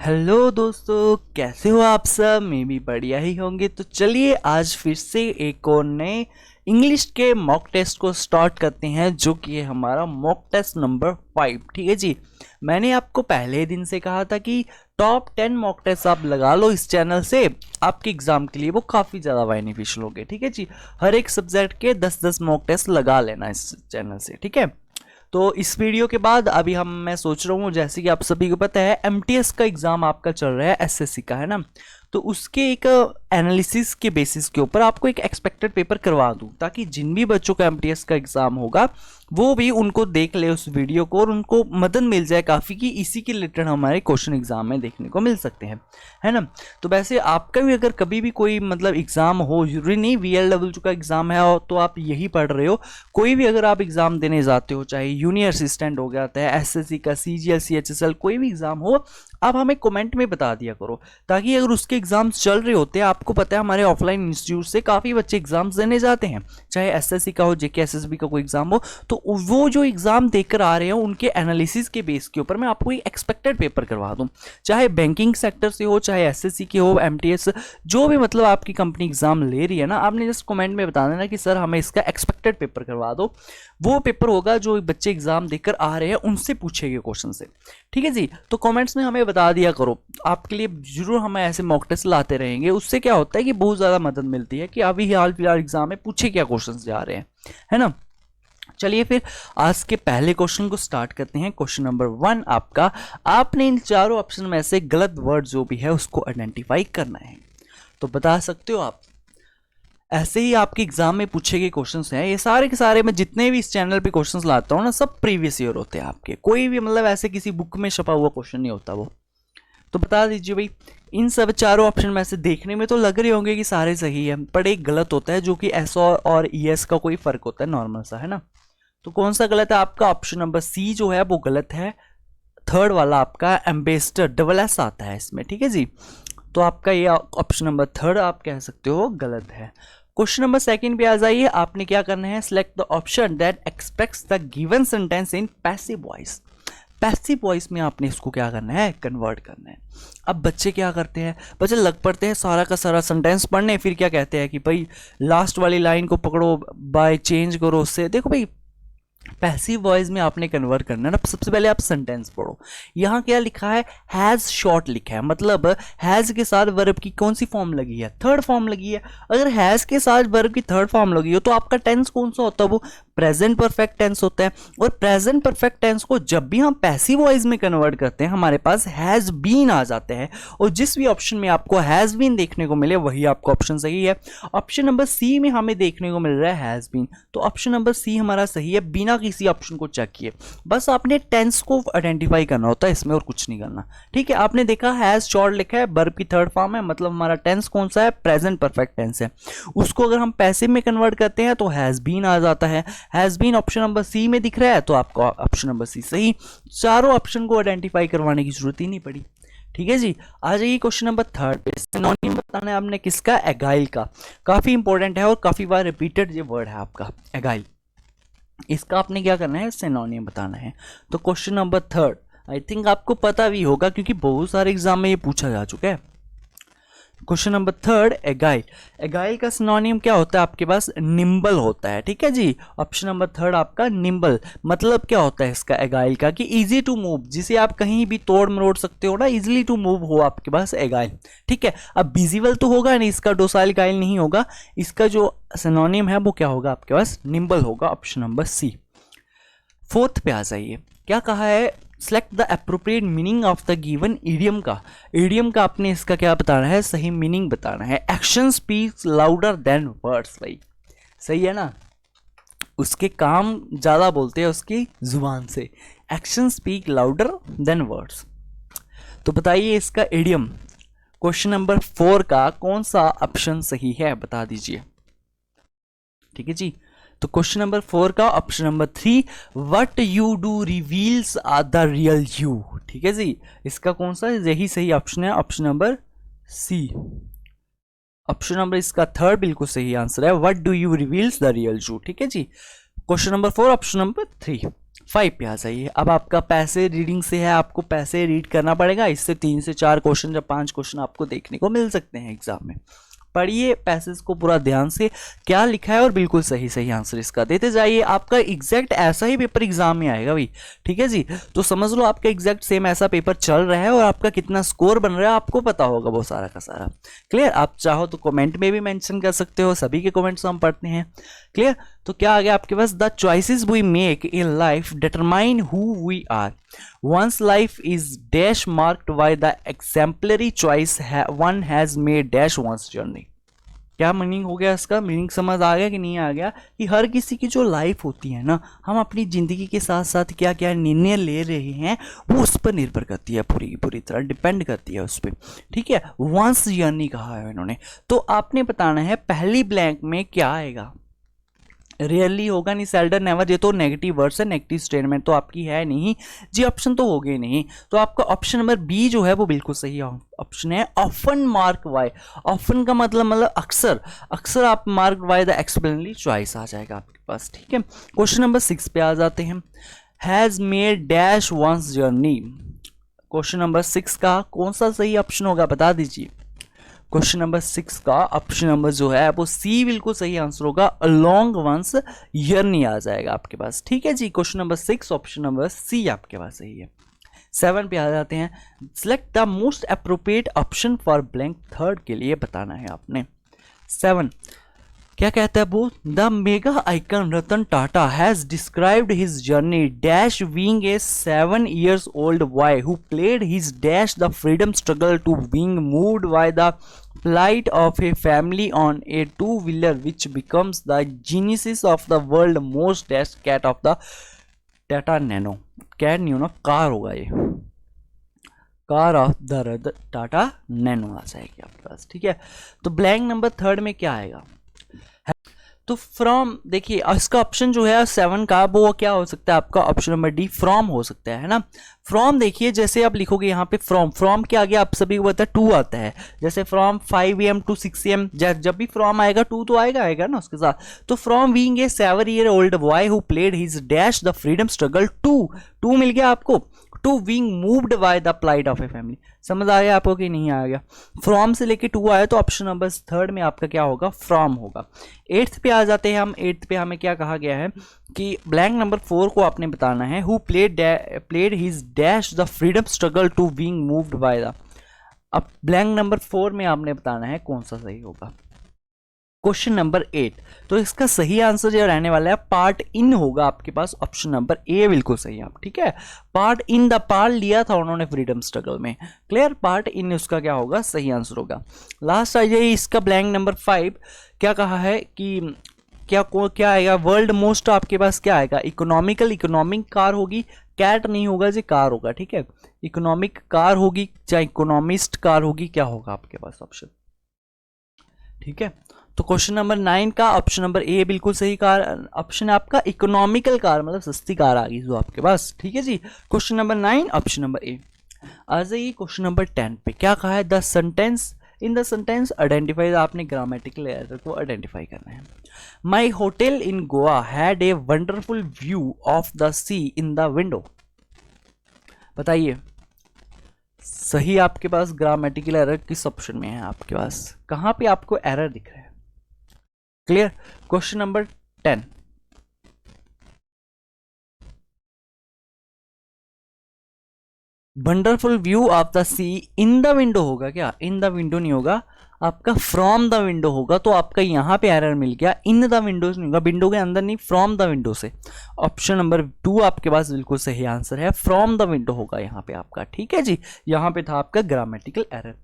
Hello दोस्तों, कैसे हो आप सब। मैं भी बढ़िया ही होंगे। तो चलिए आज फिर से एक और नए इंग्लिश के मॉक टेस्ट को स्टार्ट करते हैं, जो कि है हमारा मॉक टेस्ट नंबर 5। ठीक है जी। मैंने आपको पहले दिन से कहा था कि टॉप 10 मॉक टेस्ट आप लगा लो इस चैनल से, आपके एग्जाम के लिए वो काफ़ी ज़्यादा बेनिफिशियल होंगे। ठीक है जी। हर एक सब्जेक्ट के 10-10 मॉक टेस्ट लगा लेना इस चैनल से। ठीक है। तो इस वीडियो के बाद अभी मैं सोच रहा हूँ, जैसे कि आप सभी को पता है एमटीएस का एग्जाम आपका चल रहा है, एसएससी का, है ना। तो उसके एक एनालिसिस के बेसिस के ऊपर आपको एक एक्सपेक्टेड पेपर करवा दूँ, ताकि जिन भी बच्चों का एमटीएस का एग्जाम होगा वो भी उनको देख ले उस वीडियो को, और उनको मदद मिल जाए काफ़ी कि इसी के रिलेटेड हमारे क्वेश्चन एग्जाम में देखने को मिल सकते हैं, है ना। तो वैसे आपका भी अगर कभी भी कोई मतलब एग्जाम हो, जरूरी नहीं VLW का एग्जाम है तो आप यही पढ़ रहे हो, कोई भी अगर आप एग्जाम देने जाते हो, चाहे जूनियर असिस्टेंट हो जाता है, एसएससी का, CGL CHSL कोई भी एग्जाम हो, आप हमें कमेंट में बता दिया करो, ताकि अगर उसके एग्जाम्स चल रहे होते हैं, आपको पता है हमारे ऑफलाइन इंस्टीट्यूट से काफ़ी बच्चे एग्जाम्स देने जाते हैं, चाहे एसएससी का हो, जेके एसएसबी का कोई एग्जाम हो, तो वो जो एग्जाम देकर आ रहे हैं उनके एनालिसिस के बेस के ऊपर मैं आपको एक एक्सपेक्टेड पेपर करवा दूं, चाहे बैंकिंग सेक्टर से हो, चाहे एसएससी के हो, एमटीएस, जो भी मतलब आपकी कंपनी एग्जाम ले रही है ना, आपने जस्ट कमेंट में बता देना कि सर हमें इसका एक्सपेक्टेड पेपर करवा दो। वो पेपर होगा जो बच्चे एग्जाम देकर आ रहे हैं उनसे पूछे गए क्वेश्चन से। ठीक है जी। तो कमेंट्स में हमें बता दिया करो, आपके लिए जरूर हम ऐसे मॉक टेस्ट लाते रहेंगे। उससे क्या होता है कि बहुत ज़्यादा मदद मिलती है कि अभी हाल फिलहाल एग्जाम में पूछे क्या क्वेश्चन जा रहे हैं, है ना। चलिए फिर आज के पहले क्वेश्चन को स्टार्ट करते हैं। क्वेश्चन नंबर 1 आपका, आपने इन चारों ऑप्शन में से गलत वर्ड जो भी है उसको आइडेंटिफाई करना है। तो बता सकते हो आप। ऐसे ही आपके एग्जाम में पूछे गए क्वेश्चंस हैं, ये सारे के सारे मैं जितने भी इस चैनल पे क्वेश्चंस लाता हूँ ना, सब प्रीवियस ईयर होते हैं आपके, कोई भी मतलब ऐसे किसी बुक में छपा हुआ क्वेश्चन नहीं होता वो। तो बता दीजिए भाई, इन सब चारों ऑप्शन में से देखने में तो लग रहे होंगे कि सारे सही है, पर एक गलत होता है, जो कि एस और ES का कोई फर्क होता है, नॉर्मल सा, है ना। तो कौन सा गलत है आपका? ऑप्शन नंबर सी जो है वो गलत है। थर्ड वाला आपका एम्बेसडर, डबल एस आता है इसमें। ठीक है जी। तो आपका ये ऑप्शन नंबर थर्ड आप कह सकते हो गलत है। क्वेश्चन नंबर सेकंड पे आ जाइए। आपने क्या करना है? Select the option that aspects the given sentence in passive voice. Passive voice में आपने इसको क्या करना है? कन्वर्ट करना है। अब बच्चे क्या करते हैं? बच्चे लग पड़ते हैं सारा का सारा सेंटेंस पढ़ने, फिर क्या कहते हैं कि भाई लास्ट वाली लाइन को पकड़ो, बाय चेंज करो उससे। देखो भाई, पैसिव वॉइस में आपने कन्वर्ट करना है ना, सबसे पहले आप सेंटेंस पढ़ो। यहाँ क्या लिखा है? हैज़ शॉर्ट लिखा है, मतलब हैज़ के साथ वर्ब की कौन सी फॉर्म लगी है? थर्ड फॉर्म लगी है। अगर हैज़ के साथ वर्ब की थर्ड फॉर्म लगी हो तो आपका टेंस कौन सा होता है? वो प्रेजेंट परफेक्ट टेंस होता है। और प्रेजेंट परफेक्ट टेंस को जब भी हम पैसिव वॉइस में कन्वर्ट करते हैं, हमारे पास हैज़ बीन आ जाते हैं, और जिस भी ऑप्शन में आपको हैज़ बीन देखने को मिले वही आपका ऑप्शन सही है। ऑप्शन नंबर सी में हमें देखने को मिल रहा है हैज़ बीन, तो ऑप्शन नंबर सी हमारा सही है, बिना किसी ऑप्शन को चेक किए। बस आपने टेंस को आइडेंटिफाई करना होता है इसमें, और कुछ नहीं करना। ठीक है। आपने देखा हैज शॉर्ट लिखा है, वर्ब की थर्ड फॉर्म है, मतलब हमारा टेंस कौन सा है? प्रेजेंट परफेक्ट टेंस है। उसको अगर हम पैसिव में कन्वर्ट करते हैं तो हैज बीन आ जाता है। Has been option number C में दिख रहा है, तो आपको ऑप्शन नंबर सी सही। चारों ऑप्शन को आइडेंटिफाई करवाने की जरूरत ही नहीं पड़ी। ठीक है जी। आ जाइए क्वेश्चन नंबर थर्ड पे। सिनोनिम बताना है आपने किसका? एगाइल का। काफी इंपॉर्टेंट है और काफी बार रिपीटेड ये वर्ड है आपका, एगाइल। इसका आपने क्या करना है? सिनोनिम बताना है। तो question number third I think आपको पता भी होगा, क्योंकि बहुत सारे एग्जाम में ये पूछा जा चुका है। Question number third, agile. Agile का सिनोनिम क्या होता है आपके पास? निम्बल होता है। ठीक है जी। ऑप्शन नंबर थर्ड आपका निम्बल। मतलब क्या होता है इसका एगाइल का? कि इजी टू मूव, जिसे आप कहीं भी तोड़ मरोड़ सकते हो ना, इजीली टू मूव हो आपके पास एगाइल। ठीक है। अब विजिबल तो होगा नहीं इसका, डोसाइल गाइल नहीं होगा। इसका जो सिनोनिम है वो क्या होगा आपके पास? निम्बल होगा। Option number C. फोर्थ पे आ जाइए। क्या कहा है? Select the appropriate meaning of the given idiom का। इडियम का आपने इसका क्या बताना है? सही मीनिंग बताना है। Action speaks louder than words. भाई सही है ना, उसके काम ज्यादा बोलते हैं उसकी जुबान से। Action speak louder than words. तो बताइए इसका इडियम क्वेश्चन नंबर 4 का कौन सा ऑप्शन सही है? बता दीजिए। ठीक है जी। तो क्वेश्चन नंबर 4 का option number 3, what you do reveals are the real you. ठीक है जी। इसका कौन सा यही सही ऑप्शन है? Option number C. Option number इसका थर्ड बिल्कुल सही आंसर है, what do you reveals the real you. ठीक है जी। Question number 4 option number 3। 5 पे आ जाइए। अब आपका पैसे रीडिंग से है, आपको पैसे रीड करना पड़ेगा। इससे 3 से 4 क्वेश्चन या 5 क्वेश्चन आपको देखने को मिल सकते हैं एग्जाम में। पढ़िए पैसेज को पूरा ध्यान से, क्या लिखा है और बिल्कुल सही सही आंसर इसका देते जाइए। आपका एग्जैक्ट ऐसा ही पेपर एग्जाम में आएगा भाई, ठीक है जी। तो समझ लो आपका एग्जैक्ट सेम ऐसा पेपर चल रहा है और आपका कितना स्कोर बन रहा है आपको पता होगा वो सारा का सारा। क्लियर? आप चाहो तो कमेंट में भी मेंशन कर सकते हो, सभी के कमेंट्स हम पढ़ते हैं। क्लियर? तो क्या आ गया आपके पास? The choices we make in life determine who we are. One's life is dash marked by the exemplary choice one has made dash one's journey। क्या मीनिंग हो गया इसका? मीनिंग समझ आ गया कि नहीं आ गया? कि हर किसी की जो लाइफ होती है ना, हम अपनी ज़िंदगी के साथ साथ क्या क्या निर्णय ले रहे हैं वो उस पर निर्भर करती है, पूरी पूरी तरह डिपेंड करती है उस पर, ठीक है। वंस जर्नी कहा है इन्होंने। तो आपने बताना है पहली ब्लैंक में क्या आएगा। रियरली होगा नहीं, सेल्डन नेवर, ये तो नेगेटिव वर्ड्स है, नेगेटिव स्टेटमेंट तो आपकी है नहीं जी, ऑप्शन तो हो गए नहीं। तो आपका ऑप्शन नंबर बी जो है वो बिल्कुल सही ऑप्शन है। ऑफन मार्क वाई, ऑफन का मतलब अक्सर, अक्सर आप मार्क वाई द एक्सप्लेनरी चॉइस आ जाएगा आपके पास, ठीक है। क्वेश्चन नंबर 6 पे आ जाते हैं। Has made dash one's journey. Question number 6 का कौन सा सही ऑप्शन होगा बता दीजिए। क्वेश्चन नंबर 6 का ऑप्शन नंबर जो है वो सी बिल्कुल सही आंसर होगा। अलोंग वंस जर्नी आ जाएगा आपके पास, ठीक है जी। Question number 6 option number C आपके पास सही है। 7 पे आ जाते हैं। Select the most appropriate option for blank, third के लिए बताना है आपने। 7 क्या कहता है वो? The mega icon Ratan Tata has described his journey dash being a 7 years old boy who played his dash the freedom struggle to being moved by the plight of a family on a two-wheeler which becomes the genesis of the world most dash cat of the Tata Nano। Cat नहीं होना, car होगा ये, car of the Tata Nano आ जाएगी आपके पास, ठीक है। तो ब्लैंक नंबर थर्ड में क्या आएगा? तो फ्रॉम, देखिए इसका ऑप्शन जो है 7 का वो क्या हो सकता है आपका? ऑप्शन नंबर डी फ्रॉम हो सकता है ना। फ्रॉम देखिए जैसे आप लिखोगे यहाँ पे फ्रॉम, फ्रॉम के आगे आप सभी को पता है 2 आता है। जैसे फ्रॉम 5 AM टू 6 AM, जब भी फ्रॉम आएगा 2 तो आएगा ना उसके साथ। तो from being a 7 year old boy who played his dash the freedom struggle to मिल गया आपको, to being moved by the plight of a family. समझ आ गया आपको कि नहीं आ गया? फ्रॉम से लेके 2 आया तो ऑप्शन नंबर थर्ड में आपका क्या होगा? फ्रॉम होगा। 8th पे आ जाते हैं हम। 8th पे हमें क्या कहा गया है कि ब्लैंक नंबर 4 को आपने बताना है। Who played his dash the freedom struggle to being moved by the. अब ब्लैंक नंबर 4 में आपने बताना है कौन सा सही होगा। क्वेश्चन नंबर 8, तो इसका सही आंसर जो रहने वाला है पार्ट इन होगा आपके पास। ऑप्शन नंबर ए बिल्कुल सही है, ठीक है। पार्ट इन, द पार्ट लिया था उन्होंने फ्रीडम स्ट्रगल में। क्लियर? पार्ट इन उसका क्या होगा? सही आंसर होगा। लास्ट आ जाइए इसका ब्लैंक नंबर 5। क्या कहा है कि क्या आएगा? वर्ल्ड मोस्ट आपके पास क्या आएगा? इकोनॉमिकल, इकोनॉमिक कार होगी, कैट नहीं होगा जी, कार होगा, ठीक है। इकोनॉमिक कार होगी चाहे इकोनॉमिस्ट कार होगी, क्या होगा आपके पास ऑप्शन, ठीक है। तो क्वेश्चन नंबर 9 का ऑप्शन नंबर ए बिल्कुल सही कार ऑप्शन है आपका। इकोनॉमिकल कार मतलब सस्ती कार आ गई जो आपके पास, ठीक है जी। Question number 9 option number A. आ जाइए क्वेश्चन नंबर 10 पे। क्या कहा है? The sentence, in the sentence identify, आपने ग्रामेटिकल एरर को आइडेंटिफाई करना है। My hotel in Goa had a wonderful view of the sea in the window. बताइए सही आपके पास ग्रामेटिकल एरर किस ऑप्शन में है आपके पास? कहां पे आपको एरर दिख रहा है? Clear? Question number 10। Wonderful view of the sea in the window होगा क्या? इन द विंडो नहीं होगा आपका, फ्रॉम द विंडो होगा। तो आपका यहां पे एरर मिल गया, इन द विंडोज नहीं होगा, विंडो के अंदर नहीं, फ्रॉम द विंडो से। ऑप्शन नंबर 2 आपके पास बिल्कुल सही आंसर है, फ्रॉम द विंडो होगा यहाँ पे आपका, ठीक है जी। यहाँ पे था आपका ग्रामेटिकल एरर।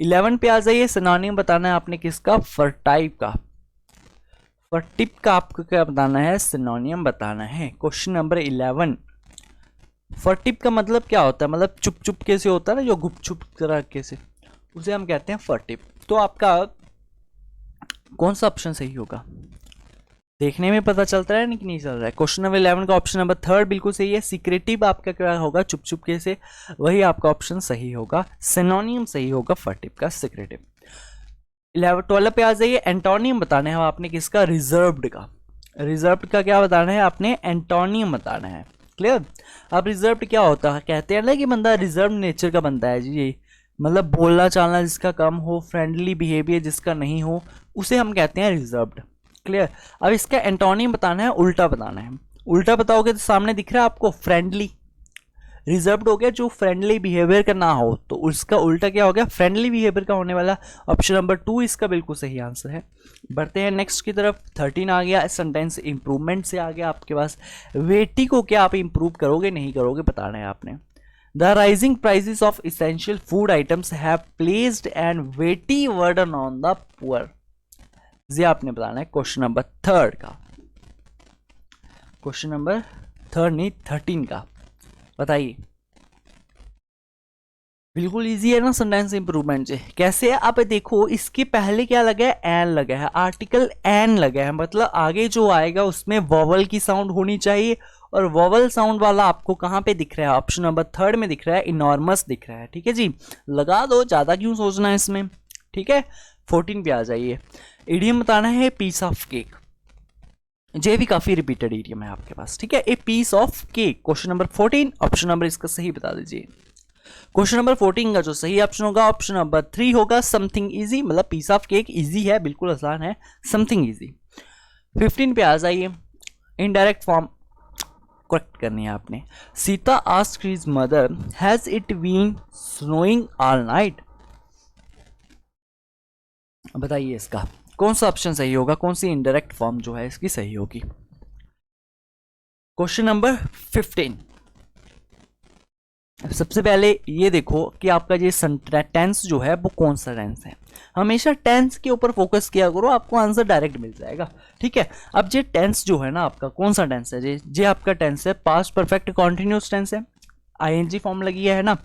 11 पे आ जाइए। सिनोनिम बताना है आपने किसका? फर्टाइप का। फर्टिप का आपको क्या बताना है? सिनोनिम बताना है। Question number 11। फर्टिप का मतलब क्या होता है? मतलब चुप चुप के से होता है ना, जो गुपचुप तरह के से, उसे हम कहते हैं फर्टिप। तो आपका कौन सा ऑप्शन सही होगा? देखने में पता चलता है कि नहीं चल रहा है। क्वेश्चन नंबर 11 का ऑप्शन नंबर 3 बिल्कुल सही है। सिक्रेटिव आपका क्या होगा? चुप चुप के से, वही आपका ऑप्शन सही होगा। सिनोनिम सही होगा फर्टिप का, सिक्रेटिव। 12 पे आ जाइए। एंटोनियम बताना है आपने किसका? रिजर्व्ड का। रिजर्व्ड का क्या बताना है आपने? एंटोनियम बताना है, क्लियर। अब रिजर्व्ड क्या होता है, कहते हैं ना कि बंदा रिजर्व नेचर का बनता है जी, मतलब बोलना चालना जिसका कम हो, फ्रेंडली बिहेवियर जिसका नहीं हो, उसे हम कहते हैं रिजर्व्ड। क्लियर। अब इसका एंटोनिम बताना है, उल्टा बताना है। उल्टा बताओगे तो सामने दिख रहा है आपको फ्रेंडली। रिजर्व्ड हो गया जो फ्रेंडली बिहेवियर का ना हो, तो उसका उल्टा क्या हो गया, फ्रेंडली बिहेवियर का होने वाला। ऑप्शन नंबर 2 इसका बिल्कुल सही आंसर है। बढ़ते हैं नेक्स्ट की तरफ। 13 आ गया, सेंटेंस इंप्रूवमेंट से आ गया आपके पास। वेटी को क्या आप इंप्रूव करोगे नहीं करोगे बताना है आपने। The rising prices of essential food items have placed and weighty burden on the poor. ये आपने बताना है क्वेश्चन नंबर 3 का, क्वेश्चन नंबर 3 नहीं 13 का, बताइए। बिल्कुल इजी है ना सेंटेंस इंप्रूवमेंट से। कैसे है आप देखो, इसके पहले क्या लगा है, एन लगा है, आर्टिकल एन लगा है, मतलब आगे जो आएगा उसमें वॉवल की साउंड होनी चाहिए। और वॉवल साउंड वाला आपको कहाँ पे दिख रहा है, ऑप्शन नंबर 3 में दिख रहा है, इनॉर्मस दिख रहा है। ठीक है जी, लगा दो, ज्यादा क्यों सोचना है इसमें। ठीक है, 14 पे आ जाइए। इडियम बताना है पीस ऑफ केक। ये भी काफी रिपीटेड इडियम है आपके पास। ठीक है, a piece of cake, question number 14। Option number इसका सही बता दीजिए। क्वेश्चन नंबर 14 का जो सही ऑप्शन होगा ऑप्शन नंबर 3 होगा, समथिंग इजी। मतलब पीस ऑफ केक इजी है, बिल्कुल आसान है, समथिंग इजी। 15 पे आ जाइए। इनडायरेक्ट फॉर्म करेक्ट करनी है आपने। Sita asked his mother, has it been snowing all night. बताइए इसका कौन सा ऑप्शन सही होगा, कौन सी इनडायरेक्ट फॉर्म जो है इसकी सही होगी। Question number 15। सबसे पहले ये देखो कि आपका ये टेंस जो है वो कौन सा टेंस है। हमेशा टेंस के ऊपर फोकस किया करो, आपको आंसर डायरेक्ट मिल जाएगा। ठीक है, अब ये टेंस जो है ना आपका कौन सा टेंस है, ये आपका टेंस है पास्ट परफेक्ट कॉन्टिन्यूस टेंस है, आईएनजी फॉर्म लगी है ना।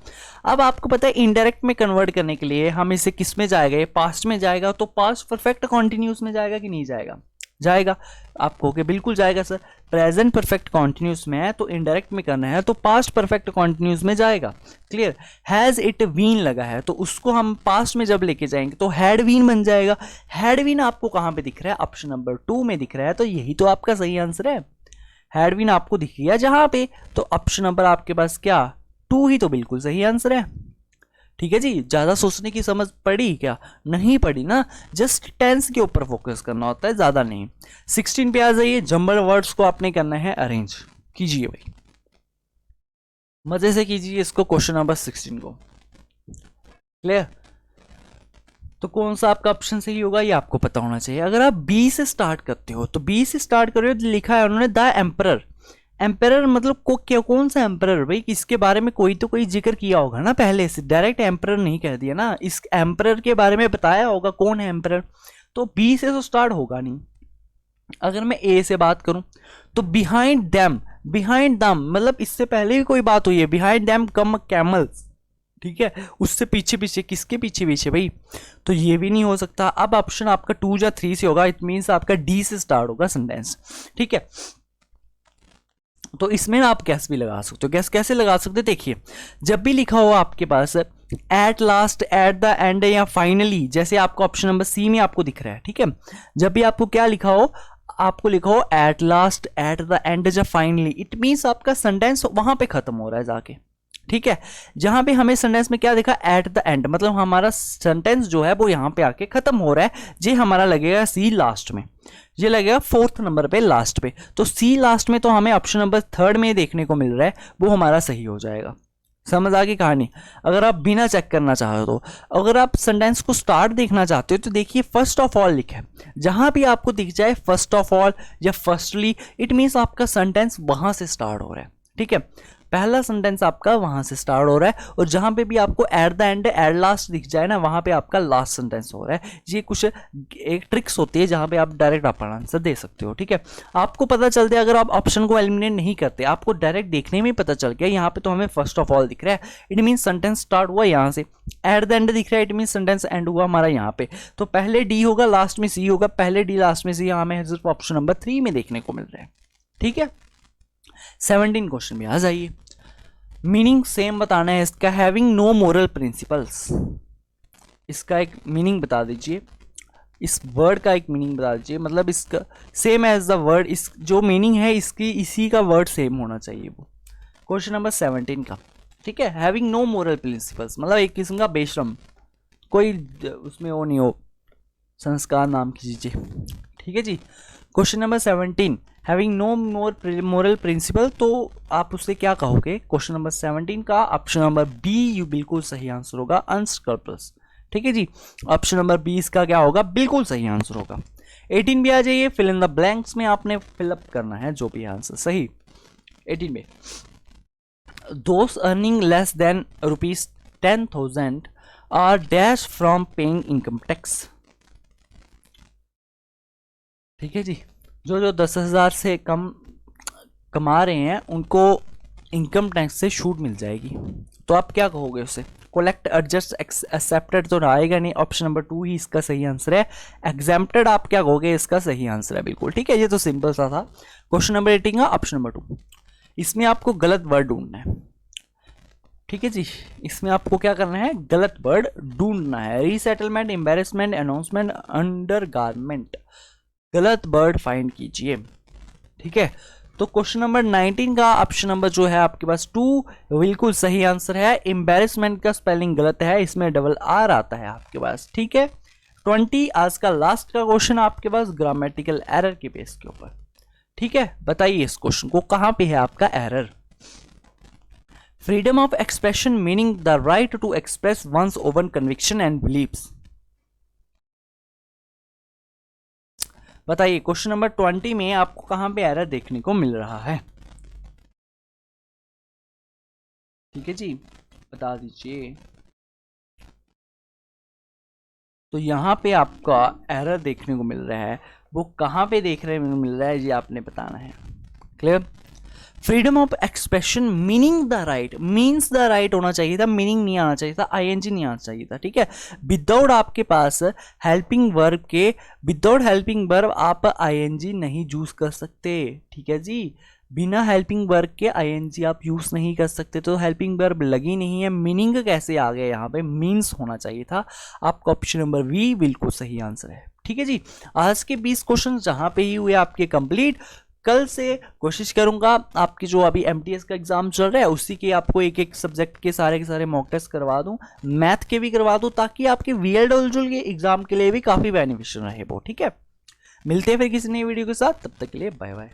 अब आपको पता है इनडायरेक्ट में कन्वर्ट करने के लिए हम इसे किस में जाएगा, ये पास्ट में जाएगा, तो पास्ट परफेक्ट कॉन्टिन्यूस में जाएगा कि नहीं जाएगा, जाएगा। आप कहोगे बिल्कुल जाएगा सर, प्रेजेंट परफेक्ट कॉन्टिन्यूस में है तो इनडायरेक्ट में करना है तो पास्ट परफेक्ट कॉन्टिन्यूस में जाएगा। क्लियर। हैज इट बीन लगा है तो उसको हम पास्ट में जब लेके जाएंगे तो हैड बीन बन जाएगा। हैड बीन आपको कहां पे दिख रहा है, ऑप्शन नंबर 2 में दिख रहा है, तो यही तो आपका सही आंसर है। हैड बीन आपको दिख गया जहां पे, तो ऑप्शन नंबर आपके पास क्या 2 ही तो बिल्कुल सही आंसर है। ठीक है जी, ज्यादा सोचने की समझ पड़ी क्या, नहीं पड़ी ना, जस्ट टेंस के ऊपर फोकस करना होता है, ज्यादा नहीं। 16 पे आ जाइए। जंबल वर्ड्स को आपने करना है अरेंज, कीजिए भाई, मजे से कीजिए इसको, क्वेश्चन नंबर 16 को। क्लियर। तो कौन सा आपका ऑप्शन सही होगा ये आपको पता होना चाहिए। अगर आप बी से स्टार्ट करते हो तो बी से स्टार्ट कर रहे हो, लिखा है उन्होंने द एम्परर। एम्परर मतलब क्या, कौन सा एम्परर भाई, इसके बारे में कोई तो कोई जिक्र किया होगा ना पहले से, डायरेक्ट एम्परर नहीं कह दिया ना, इस एम्परर के बारे में बताया होगा कौन है एम्परर, तो बी से तो स्टार्ट होगा नहीं। अगर मैं ए से बात करूं तो बिहाइंड दैम, बिहाइंड दम मतलब इससे पहले भी कोई बात हुई है, बिहाइंड दैम कम कैमल्स। ठीक है, उससे पीछे पीछे, किसके पीछे पीछे भाई, तो ये भी नहीं हो सकता। अब ऑप्शन आपका 2 या 3 से होगा, इट मीन्स आपका डी से स्टार्ट होगा सेंटेंस। ठीक है, तो इसमें आप गैस भी लगा सकते हो। गैस कैसे लगा सकते हो, देखिए जब भी लिखा हो आपके पास at last, at the end या फाइनली, जैसे आपको ऑप्शन नंबर सी में आपको दिख रहा है। ठीक है, जब भी आपको क्या लिखा हो, आपको लिखा हो eight last, at the end या फाइनली, इट मीन्स आपका सेंटेंस वहां पे खत्म हो रहा है जाके। ठीक है, जहां पे हमें सेंटेंस में क्या देखा, एट द एंड, मतलब हमारा सेंटेंस जो है वो यहां पे आके खत्म हो रहा है, ये हमारा लगेगा सी लास्ट में, ये लगेगा 4th नंबर पे लास्ट पे, तो सी लास्ट में तो हमें ऑप्शन नंबर 3 में देखने को मिल रहा है, वो हमारा सही हो जाएगा। समझ आ गई कहानी। अगर आप बिना चेक करना चाहो तो, अगर आप सेंटेंस को स्टार्ट देखना चाहते हो तो देखिए फर्स्ट ऑफ ऑल लिखा है, जहां भी आपको दिख जाए फर्स्ट ऑफ ऑल या फर्स्टली, इट मीन्स आपका सेंटेंस वहां से स्टार्ट हो रहा है। ठीक है, पहला सेंटेंस आपका वहां से स्टार्ट हो रहा है, और जहां पे भी आपको eight the and, at last दिख जाए ना, वहां पे आपका लास्ट सेंटेंस हो रहा है। ये कुछ एक ट्रिक्स होती है जहां पे आप डायरेक्ट अपना आंसर दे सकते हो। ठीक है, आपको पता चलता है, अगर आप ऑप्शन को एलिमिनेट नहीं करते, आपको डायरेक्ट देखने में पता चल गया यहाँ पे तो हमें फर्स्ट ऑफ ऑल दिख रहा है, इट मीन सेंटेंस स्टार्ट हुआ यहाँ से, एट द एंड दिख रहा है, इट मीन सेंटेंस एंड हुआ हमारा यहाँ पे, तो पहले डी होगा लास्ट में सी होगा, पहले डी लास्ट में सी, हमें सिर्फ ऑप्शन नंबर 3 में देखने को मिल रहा है। ठीक है, 17 क्वेश्चन में आ जाइए। मीनिंग सेम बताना है इसका, हैविंग नो मोरल प्रिंसिपल्स, इसका एक मीनिंग बता दीजिए, इस वर्ड का एक मीनिंग बता दीजिए, मतलब इसका सेम एज द वर्ड, इस जो मीनिंग है इसकी, इसी का वर्ड सेम होना चाहिए वो। क्वेश्चन नंबर 17 का, ठीक है। हैविंग नो मोरल प्रिंसिपल्स, मतलब एक किस्म का बेशरम, कोई उसमें वो नहीं हो, संस्कार नाम की चीजें, ठीक है जी। Question number 17, having no moral principle, तो आप उससे क्या कहोगे? क्वेश्चन नंबर 17 का ऑप्शन नंबर बी यू बिल्कुल सही आंसर होगा, अनस्क्रपल्स, ठीक है जी। ऑप्शन नंबर 20 का क्या होगा? बिल्कुल सही आंसर होगा। 18 भी आ जाइए, फिल इन द ब्लैंक्स में आपने फिलअप करना है जो भी आंसर सही। 18 में, दोस्त earning less than ₹10,000 are dash from paying income tax, ठीक है जी। जो 10,000 से कम कमा रहे हैं उनको इनकम टैक्स से छूट मिल जाएगी, तो आप क्या कहोगे उसे? कोलेक्ट, एडजस्ट, एक्सेप्टेड तो आएगा नहीं, ऑप्शन नंबर 2 ही इसका सही आंसर है। एग्जेम्प्टेड आप क्या कहोगे? इसका सही आंसर है बिल्कुल, ठीक है। ये तो सिंपल सा था। क्वेश्चन नंबर 18 का ऑप्शन नंबर 2, इसमें आपको गलत वर्ड ढूंढना है, ठीक है जी। इसमें आपको क्या करना है? गलत वर्ड ढूंढना है। Resettlement, embarrassment, announcement, under garment, गलत वर्ड फाइंड कीजिए, ठीक है। तो क्वेश्चन नंबर 19 का ऑप्शन नंबर जो है आपके पास 2 बिल्कुल सही आंसर है। एम्बेरसमेंट का स्पेलिंग गलत है, इसमें डबल आर आता है आपके पास, ठीक है। 20 आज का लास्ट का क्वेश्चन आपके पास ग्रामेटिकल एरर के बेस के ऊपर, ठीक है। बताइए इस क्वेश्चन को, कहां पे है आपका error? Freedom of expression meaning the right to express one's own conviction and beliefs, बताइए क्वेश्चन नंबर 20 में आपको कहां पे एरर देखने को मिल रहा है? ठीक है जी, बता दीजिए। तो यहाँ पे आपका एरर देखने को मिल रहा है, वो कहाँ पे देखने को मिल रहा है ये आपने बताना है। Clear? Freedom of expression meaning the right, means the right होना चाहिए था, मीनिंग नहीं आना चाहिए था, आईएनजी नहीं आना चाहिए था, ठीक है। विदाउट आपके पास हेल्पिंग वर्ब के, विदाउट हेल्पिंग वर्ब आप आईएनजी नहीं यूज कर सकते, ठीक है जी। बिना हेल्पिंग वर्ब के आईएनजी आप यूज नहीं कर सकते, तो हेल्पिंग वर्ब लगी नहीं है, मीनिंग कैसे आ गया यहाँ पे? मीन्स होना चाहिए था। आपका ऑप्शन नंबर बी बिल्कुल सही आंसर है, ठीक है जी। आज के 20 क्वेश्चन जहां पे ही हुए आपके कंप्लीट। कल से कोशिश करूंगा आपकी जो अभी एमटीएस का एग्जाम चल रहा है उसी के आपको एक एक सब्जेक्ट के सारे मॉक टेस्ट करवा दूं, मैथ के भी करवा दूं, ताकि आपके वीएलडब्ल्यू के एग्जाम के लिए भी काफी बेनिफिशियल रहे वो, ठीक है। मिलते हैं फिर किसी नई वीडियो के साथ, तब तक के लिए बाय बाय।